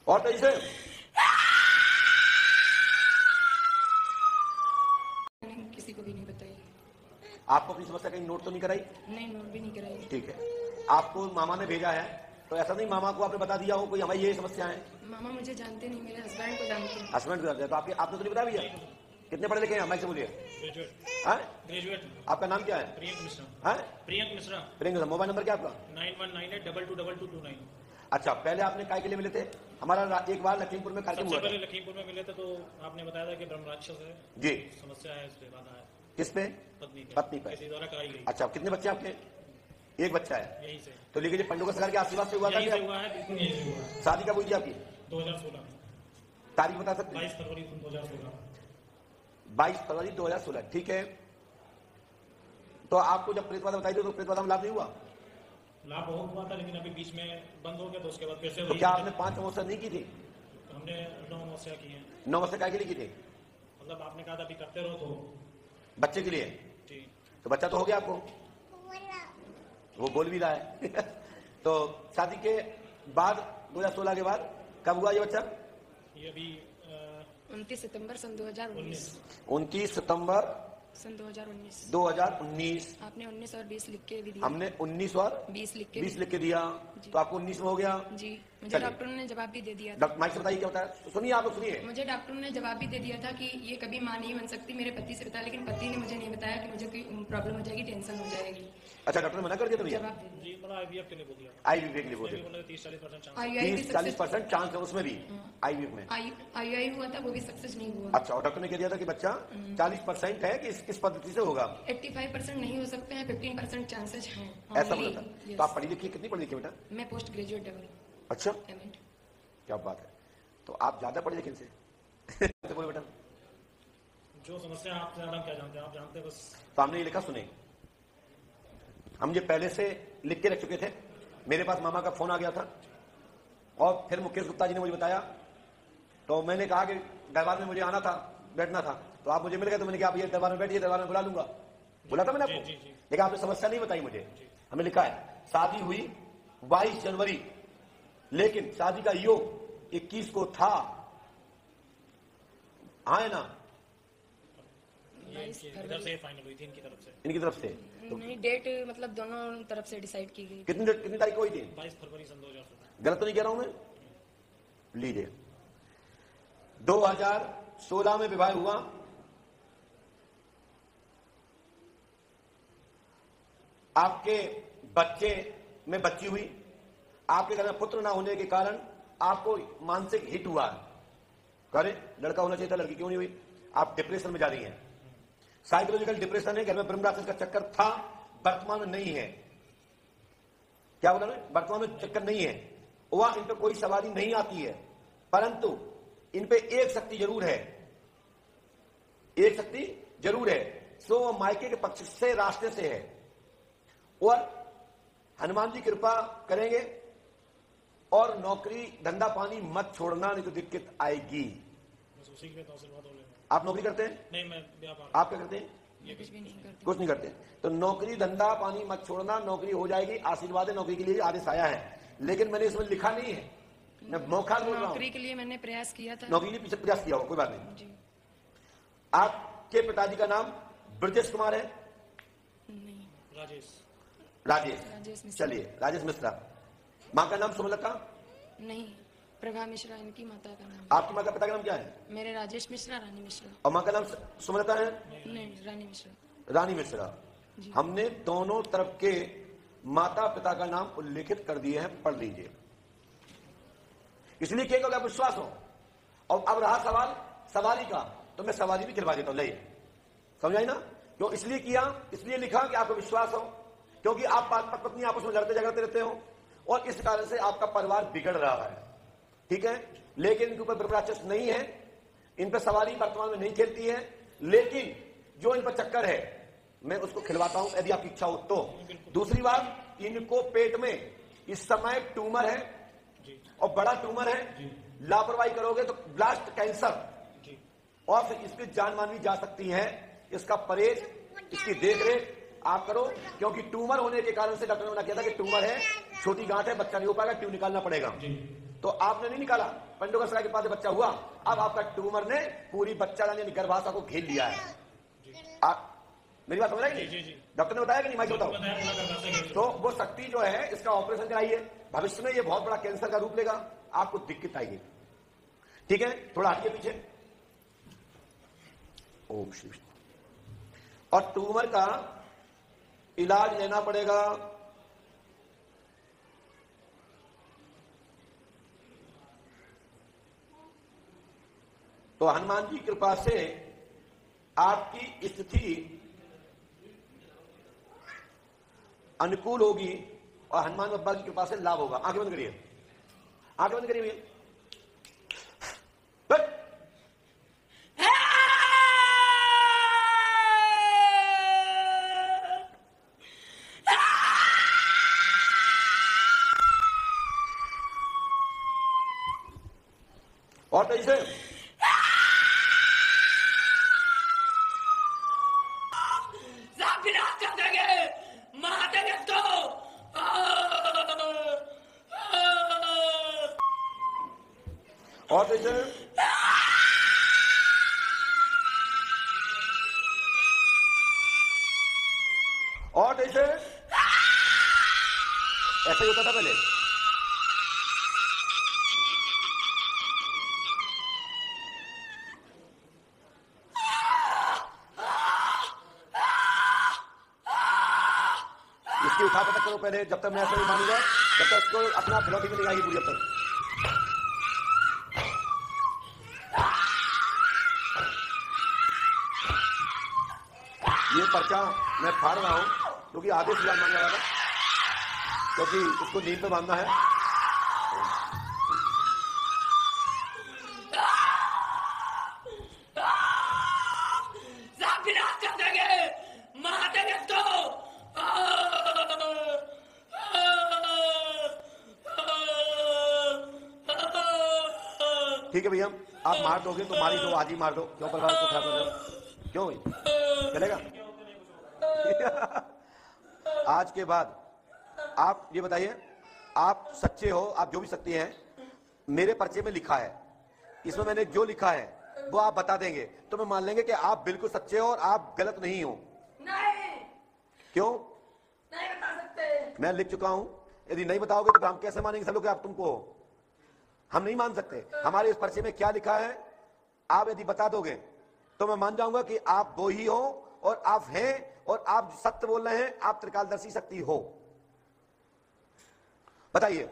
और तेजी से। किसी को भी नहीं बताई। आपको अपनी समस्या कहीं नोट तो नहीं कराई? नहीं, नोट भी नहीं कराई। ठीक है, आपको मामा ने भेजा है, तो ऐसा नहीं मामा को आपने बता दिया हो कोई हमारी ये समस्या है? मामा मुझे जानते नहीं, मेरे हस्बैंड को जानते हैं। हस्बैंड को जानते हैं, तो आपने तो नहीं बताया भैया? कितने पढ़े लिखे हैं? हमारे से बोलिए। ग्रेजुएट। आपका नाम क्या है? प्रियंक मिश्रा। प्रियंक मिश्रा। मोबाइल नंबर क्या आपका? 9198222229। अच्छा, पहले आपने काय के लिए मिले थे? हमारा एक बार लखीमपुर में कार्यक्रम हुआ था। पहले लखीमपुर में मिले थे, तो आपने बताया था कि ब्रह्मराक्षस है जी, समस्या है, इसलिए बाधा है। किस पे? पत्नी पे। किसी द्वारा कराई गई। अच्छा, कितने बच्चे आपके? एक बच्चा है। यही से तो लेकिन ये पंडों का सरकार के आशीर्वाद से हुआ था क्या? हुआ है, बिल्कुल यही से हुआ है। शादी कब हुई थी आपकी? 2016। तारीख बता सकते? 22 फरवरी 2016। 22 फरवरी 2016। ठीक है, तो आपको जब प्रेतवादा बताई थी तो प्रेतवादा में लाभ नहीं हुआ? लाभ बहुत हुआ था, लेकिन अभी बीच में बंद हो गया, तो उसके बाद फिर से तो क्या आपने 5 अमावस्या नहीं की थी? हमने 9 अमावस्या की है। 9 अमावस्या काय के लिए की थी? मतलब आपने कहा था अभी करते रहो, तो बच्चे के लिए। जी। तो बच्चा तो हो गया आपको? वो बोल भी रहा है। तो शादी के बाद 2016 के बाद कब हुआ ये बच्चा? ये अभी 29 सितंबर सन 2019। 29 सितंबर सन 2019। 2019। आपने 19 और 20 लिख के भी दिया। हमने 19 और 20 लिख के दिया, तो आपको 19 में हो गया जी। मुझे डॉक्टर ने जवाब भी दे दिया था। डॉक्टर माइक से बताइए क्या होता है, सुनिए आप लोग सुनिए। मुझे डॉक्टर ने जवाब भी दे दिया था कि ये कभी मां नहीं बन सकती, मेरे पति से बताया, लेकिन पति ने मुझे नहीं बताया कि मुझे कोई प्रॉब्लम हो जाएगी, टेंशन हो जाएगी। अच्छा, डॉक्टर ने मना कर दिया था भैया? जवाब दे दिया। जी, मतलब IVF के लिए बोल दिया। IVF के लिए बोल दिया। 30-40% चांस। 30-40% चांस है उसमें भी, IVF में। IUI हुआ था, वो भी सक्सेस नहीं हुआ। अच्छा, और डॉक्टर ने कह दिया था कि बच्चा 40% है कि इस पद्धति से होगा? 85% नहीं हो सकते हैं, 15% चांसेस हैं। ऐसा बोला था। तो आप पढ़ी लिखी कितनी पढ़ी लिखी बेटा? मैं पोस्ट ग्रेजुएट लेवल। अच्छा, पेमेंट। क्या बात है, तो आप ज्यादा पढ़े लिखे से। बोले बेटा, जो समस्या आपसे ज्यादा क्या जानते हैं, आप जानते हैं बस। सामने ये लिखा सुने, हम ये पहले से लिख के रख चुके थे। मेरे पास मामा का फोन आ गया था, और फिर मुकेश गुप्ता जी ने मुझे बताया, तो मैंने कहा कि दरबार में मुझे आना था, बैठना था, तो आप मुझे मिल गए, तो मैंने कहा आप ये दरबार में बैठिए, दरबार में बुला लूंगा। बोला था मैंने आपको, लेकिन आपने समस्या नहीं बताई मुझे। हमें लिखा है शादी हुई 22 जनवरी, लेकिन शादी का योग 21 को था। हाँ ना? इधर से फाइनल हुई थी इनकी तरफ से। इनकी तरफ से तो नहीं, डेट मतलब दोनों तरफ से डिसाइड की गई। कितनी तारीख को हुई थी? 22 फरवरी सन 2016। गलत तो नहीं कह रहा हूं मैं? लीजिए, 2016 में विवाह हुआ। आपके बच्चे में बच्ची हुई, आपके घर में पुत्र ना होने के कारण आपको मानसिक हिट हुआ। अरे लड़का होना चाहिए था, लड़की क्यों नहीं हुई? आप डिप्रेशन में जा रही हैं। साइकोलॉजिकल डिप्रेशन है, घर में ब्रह्मराक्षस का चक्कर था, वर्तमान में नहीं है। क्या बोला मैं? वर्तमान में चक्कर नहीं है, वह इन पर कोई सवारी नहीं आती है, परंतु इन पे एक शक्ति जरूर है, एक शक्ति जरूर है, सो वह मायके के पक्ष से रास्ते से है, और हनुमान जी कृपा करेंगे, और नौकरी धंधा पानी मत छोड़ना, नहीं तो दिक्कत आएगी। उसी के तो आशीर्वाद हो लेंगे। आप नौकरी करते हैं? नहीं, मैं व्यापार। आप क्या करते हैं? ये कुछ भी नहीं करती। कुछ नहीं करते। तो नौकरी धंधा पानी मत छोड़ना, नौकरी हो जाएगी, आशीर्वाद है, नौकरी के लिए आदेश आया है, लेकिन मैंने इसमें लिखा नहीं है, मैं मौका बोल रहा हूं। नौकरी के लिए मैंने प्रयास किया था। नौकरी के लिए पीछे प्रयास किया होगा, कोई बात नहीं। जी। आपके पिताजी का नाम ब्रजेश कुमार है? नहीं, राजेश मिश्रा। चलिए, राजेश मिश्रा। माँ का नाम सुमलता? नहीं, प्रभा मिश्रा इनकी माता का नाम। आपकी माँ का पिता का नाम क्या है? मेरे राजेश मिश्रा, रानी मिश्रा। और माँ का नाम सुमलता है? नहीं, रानी मिश्रा। रानी मिश्रा। हमने दोनों तरफ के माता पिता का नाम उल्लेखित कर दिए हैं, पढ़ लीजिए, इसलिए क्या होगा, विश्वास हो। और अब रहा सवाल सवारी का, तो मैं सवारी भी खिलवा देता हूं, ले समझ आई ना? क्यों इसलिए किया? इसलिए लिखा कि आपको विश्वास हो, क्योंकि आप पत्नी आपस में लड़ते झगड़ते रहते हो, और इस कारण से आपका परिवार बिगड़ रहा है, ठीक है? लेकिन इनके ऊपर ब्रह्मराक्षस नहीं है, इन पर सवारी वर्तमान में नहीं खेलती है, लेकिन जो इन पर चक्कर है मैं उसको खिलवाता हूं, यदि आपकी इच्छा हो तो। दूसरी बात, इनको पेट में इस समय ट्यूमर है, और बड़ा ट्यूमर है, लापरवाही करोगे तो ब्लास्ट कैंसर, और फिर इसकी जान मान भी जा सकती है। इसका परहेज, इसकी देखरेख आप करो, क्योंकि ट्यूमर होने के कारण से डॉक्टर ने मना किया था कि ट्यूमर है, छोटी गांठ है, बच्चा नहीं हो पाएगा, ट्यूब निकालना पड़ेगा। तो आपने नहीं निकाला, पंडोगसरा के पास बच्चा हुआ, अब आपका ट्यूमर ने पूरी बच्चा यानी गर्भाशय को घेर लिया है। आप मेरी बात समझ रहे हैं? जी, जी। डॉक्टर ने बताया कि नहीं? मैं बताऊं बताया पूरा गर्भाशय के- तो वो शक्ति जो है इसका ऑपरेशन कराइए, भविष्य में ये बहुत बड़ा कैंसर का रूप लेगा, आपको दिक्कत आएगी। ठीक है, थोड़ा हटिए पीछे। ओम श्री विष्णु। और ट्यूमर का इलाज लेना पड़ेगा तो हनुमान जी की कृपा से आपकी स्थिति अनुकूल होगी और हनुमान बाबा की कृपा से लाभ होगा। आंखें बंद करिए, आंखें बंद करिए भैया। और तेजी से विनाश कर देंगे, मार देंगे इसको। और तेजी से और तेजी से। ऐसा ही होता था पहले। इसकी उठा पटक करो पहले, जब तक मैं ऐसा नहीं मानूंगा तब तक इसको अपना फिलौटी में नहीं आएगी पूरी। अब तक ये पर्चा मैं फाड़ रहा हूं क्योंकि आधे से मांगने वाला था, क्योंकि उसको नींद पे बांधना है। विनाश कर देंगे, मार देंगे इसको। ठीक है भैया, आप मार दोगे तो मारी दो, आज ही मार दो। क्यों परिवार को खराब कर रहे हो? क्यों भाई? चलेगा? आज के बाद आप ये बताइए, आप सच्चे हो, आप जो भी सत्य हैं, मेरे पर्चे में लिखा है, इसमें मैंने जो लिखा है वो आप बता देंगे तो मैं मान लेंगे कि आप बिल्कुल सच्चे हो और आप गलत नहीं हो। नहीं, क्यों? नहीं बता सकते। मैं लिख चुका हूं, यदि नहीं बताओगे तो हम कैसे मानेंगे सब लोग कि आप तुमको हो? हम नहीं मान सकते। हमारे इस पर्चे में क्या लिखा है आप यदि बता दोगे तो मैं मान जाऊंगा कि आप वो ही हो और आप हैं और आप सत्य बोल रहे हैं, आप त्रिकालदर्शी शक्ति हो। बताइए।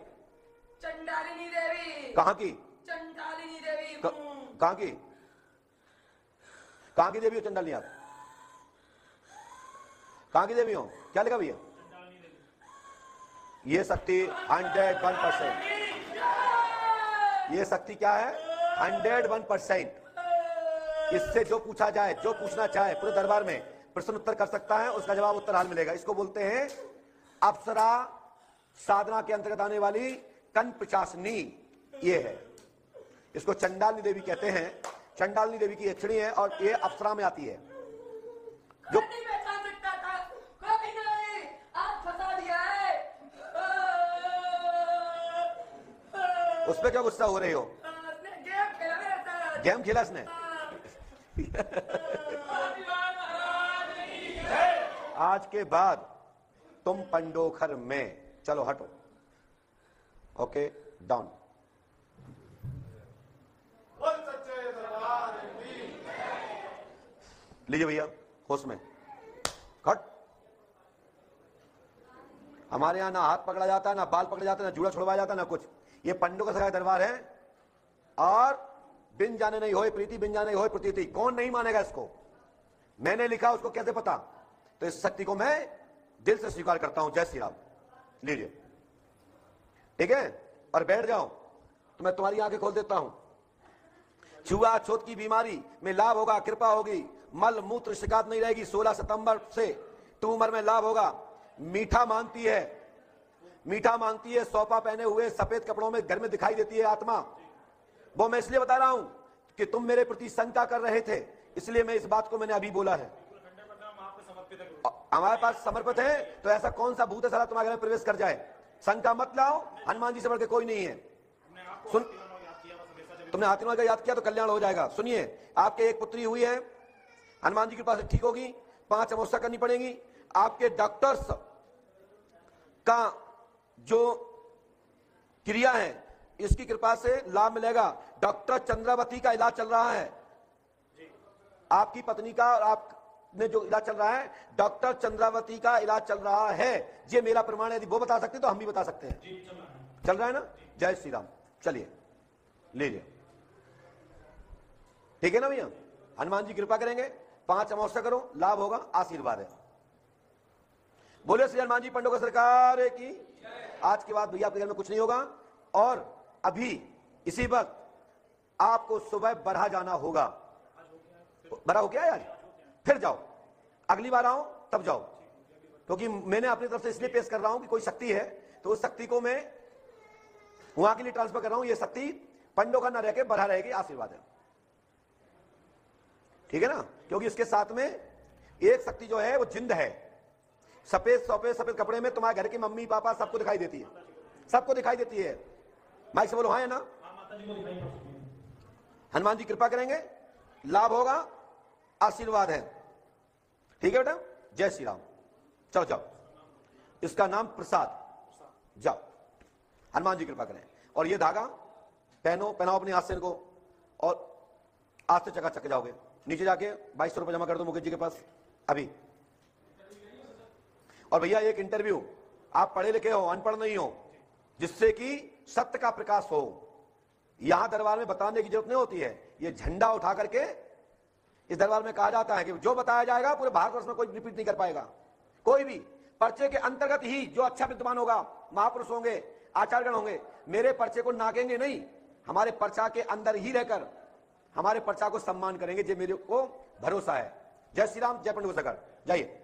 चंडालिनी देवी। कहां की? चंडालिनी देवी। कहां की? कहां की देवी हो चंडालिनी आप? कहां की देवी हो? क्या लिखा भैया? ये शक्ति 101%। ये शक्ति क्या है? 101%। इससे जो पूछा जाए, जो पूछना चाहे पूरे दरबार में प्रश्न उत्तर कर सकता है, उसका जवाब उत्तर हाल मिलेगा। इसको बोलते हैं अप्सरा साधना के अंतर्गत आने वाली कन पिशाचनी। ये है, इसको चंडालिनी देवी कहते हैं। चंडालिनी देवी की यक्षिणी है और ये अप्सरा में आती है। जो नहीं पहचान सकता था, कोई नहीं, आप फंसा दिया है। उस पर क्या गुस्सा हो रहे हो? उसने गेम खेला मेरे साथ। गेम खेला इसने? आज के बाद तुम पंडोखर में चलो, हटो। Okay, down. लीजिए भैया, होश में कट। हमारे यहां ना हाथ पकड़ा जाता है, ना बाल पकड़ा जाता है, ना जूड़ा छुड़वाया जाता है, ना कुछ। ये पंडों का दरबार है और बिन जाने नहीं होए प्रीति, बिन जाने होए प्रतीति। कौन नहीं मानेगा इसको? मैंने लिखा, उसको कैसे पता? तो इस शक्ति को मैं दिल से स्वीकार करता हूं। जय श्री राम। लीजिए, ठीक है, और बैठ जाओ। तो मैं तुम्हारी आंखें खोल देता हूं। छुआछूत की बीमारी में लाभ होगा, कृपा होगी, मल मूत्र शिकायत नहीं रहेगी। 16 सितंबर से ट्यूमर में लाभ होगा। मीठा मांगती है, मीठा मांगती है, सौपा पहने हुए सफेद कपड़ों में घर में दिखाई देती है आत्मा। वो मैं इसलिए बता रहा हूं कि तुम मेरे प्रति शंका कर रहे थे, इसलिए मैं इस बात को मैंने अभी बोला है। हमारे पास समर्पित है, तो ऐसा कौन सा भूत है सारा तुम्हारे घर में प्रवेश कर जाए? शंका मत लाओ, हनुमान जी से बढ़ के कोई नहीं है। सुन, तुमने हाथी का याद किया तो कल्याण हो जाएगा। सुनिए, आपके एक पुत्री हुई है, हनुमान जी के पास ठीक होगी, 5 अमावस्या करनी पड़ेगी। आपके डॉक्टर्स का जो क्रिया है इसकी कृपा से लाभ मिलेगा। डॉक्टर चंद्रावती का इलाज चल रहा है, आपकी पत्नी का और आपने जो इलाज चल रहा है, डॉक्टर चंद्रावती का इलाज चल रहा है। ये मेरा प्रमाण है, यदि वो बता सकते तो हम भी बता सकते हैं। चल रहा है ना? जय श्री राम। चलिए ले लिया, ठीक है ना भैया? हनुमान जी कृपा करेंगे, 5 अमावस्या करो, लाभ होगा, आशीर्वाद है। बोले श्री हनुमान जी पंडों का सरकार की। आज के बाद भैया आपके घर में कुछ नहीं होगा, और अभी इसी वक्त आपको सुबह बरहा जाना होगा। बरहा हो गया आज? फिर जाओ, अगली बार आओ तब जाओ, क्योंकि मैंने अपनी तरफ से इसलिए पेश कर रहा हूं कि कोई शक्ति है तो उस शक्ति को मैं वहां के लिए ट्रांसफर कर रहा हूं। ये शक्ति पंडों का ना रह के बरहा रहेगी, आशीर्वाद है, ठीक है ना? क्योंकि इसके साथ में एक शक्ति जो है वो जिंद है, सफेद कपड़े में, तुम्हारे घर की मम्मी पापा सबको दिखाई देती है, सबको दिखाई देती है। माइक से बोलो हाँ है ना? हनुमान जी कृपा करेंगे, लाभ होगा, आशीर्वाद है, ठीक है बेटा? जय श्री राम। चलो जाओ, इसका नाम प्रसाद, जाओ, हनुमान जी कृपा करें। और ये धागा पहनाओ अपने हाथ से इनको, और आज से चकाचक जाओगे। नीचे जाके 2200 रुपये जमा कर दो मुकेश जी के पास अभी। और भैया एक इंटरव्यू, आप पढ़े लिखे हो, अनपढ़ नहीं हो, जिससे कि सत्य का प्रकाश हो। यहां दरबार में बताने की जरूरत नहीं होती है, ये झंडा उठा करके इस दरबार में कहा जाता है कि जो बताया जाएगा पूरे भारतवर्ष में कोई रिपीट नहीं कर पाएगा। कोई भी पर्चे के अंतर्गत ही जो अच्छा विद्वान होगा, महापुरुष होंगे, आचार्यगण होंगे, मेरे पर्चे को नाकेंगे नहीं, हमारे पर्चा के अंदर ही रहकर हमारे पर्चा को सम्मान करेंगे। ये मेरे को भरोसा है। जय श्री राम, जय पंडित सागर, जाइए।